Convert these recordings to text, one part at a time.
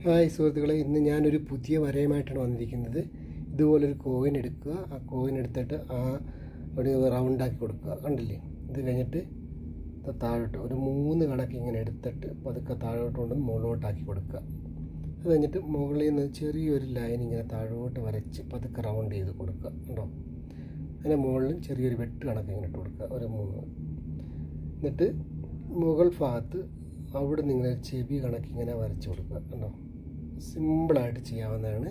Hi സുഹൃത്തുക്കളെ, ഇന്ന് ഞാനൊരു പുതിയ വരയുമായിട്ടാണ് വന്നിരിക്കുന്നത്. ഇതുപോലൊരു കോയിൻ എടുക്കുക. ആ കോയിൻ എടുത്തിട്ട് ഒരു റൗണ്ടാക്കി കൊടുക്കുക. കണ്ടില്ലേ? ഇത് കഴിഞ്ഞിട്ട് താഴോട്ട് ഒരു 3 കണക്ക് ഇങ്ങനെ എടുത്തിട്ട് പതുക്കെ താഴോട്ട് കൊണ്ട് മുകളിലോട്ടാക്കി കൊടുക്കുക. അത് കഴിഞ്ഞിട്ട് മുകളിൽ നിന്ന് ചെറിയൊരു ലൈൻ ഇങ്ങനെ താഴോട്ട് വരച്ച് പതുക്കെ റൗണ്ട് ചെയ്ത് കൊടുക്കുക. ഉണ്ടോ? അതിൻ്റെ മുകളിലും ചെറിയൊരു വെട്ട് കണക്ക് ഇങ്ങനെ ഇട്ട് കൊടുക്കുക, ഒരു 3. എന്നിട്ട് മുകൾ ഭാഗത്ത് അവിടെ നിങ്ങൾ ചെവി കണക്ക് ഇങ്ങനെ വരച്ച് കൊടുക്കുക. കണ്ടോ? സിമ്പിളായിട്ട് ചെയ്യാവുന്നതാണ്.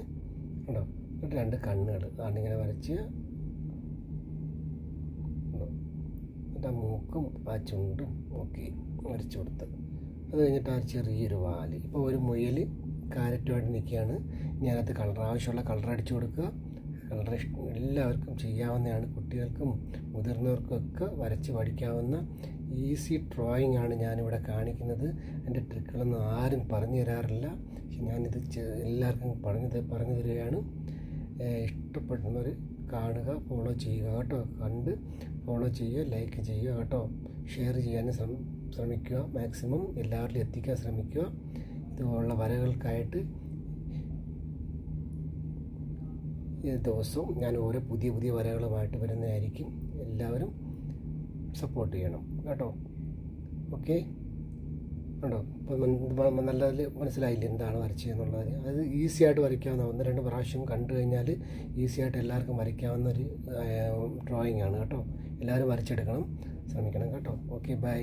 കണ്ടോ? എന്നിട്ട് 2 കണ്ണുകൾ ഇങ്ങനെ വരച്ച്, എന്നിട്ട് ആ മൂക്കും ആ ചുണ്ടും ഒക്കെ വരച്ച് കൊടുത്ത്, അത് കഴിഞ്ഞിട്ട് ആ ചെറിയൊരു വാല്. ഇപ്പോൾ ഒരു മുയൽ കാരറ്റുമായിട്ട് നിൽക്കുകയാണ്. ഞാനത് ആവശ്യമുള്ള കളർ അടിച്ചു കൊടുക്കുക. കളർ എല്ലാവർക്കും ചെയ്യാവുന്നതാണ്. കുട്ടികൾക്കും മുതിർന്നവർക്കും ഒക്കെ വരച്ച് പഠിക്കാവുന്ന ഈസി ഡ്രോയിങ് ആണ് ഞാനിവിടെ കാണിക്കുന്നത്. എൻ്റെ ട്രിക്കുകളൊന്നും ആരും പറഞ്ഞു തരാറില്ല. ഞാനിത് എല്ലാവർക്കും പറഞ്ഞു തരികയാണ്. ഇഷ്ടപ്പെടുന്നവർ കാണുക, ഫോളോ ചെയ്യുക കേട്ടോ. കണ്ട് ഫോളോ ചെയ്യുക, ലൈക്ക് ചെയ്യുക കേട്ടോ. ഷെയർ ചെയ്യാനും ശ്രമിക്കുക. മാക്സിമം എല്ലാവരിലും എത്തിക്കാൻ ശ്രമിക്കുക. ഇതുപോലുള്ള വരകൾക്കായിട്ട് ദിവസവും ഞാൻ ഓരോ പുതിയ വരകളുമായിട്ട് വരുന്നതായിരിക്കും. എല്ലാവരും സപ്പോർട്ട് ചെയ്യണം കേട്ടോ. ഓക്കെ? ഉണ്ടോ? ഇപ്പം നല്ലതിൽ മനസ്സിലായില്ല എന്താണ് വരച്ചതെന്നുള്ളത്. അത് ഈസി ആയിട്ട് വരയ്ക്കാവുന്ന 1-2 പ്രാവശ്യം കണ്ടു കഴിഞ്ഞാൽ ഈസി ആയിട്ട് എല്ലാവർക്കും വരയ്ക്കാവുന്ന ഒരു ഡ്രോയിങ് ആണ് കേട്ടോ. എല്ലാവരും വരച്ചെടുക്കണം, ശ്രമിക്കണം കേട്ടോ. Okay, by.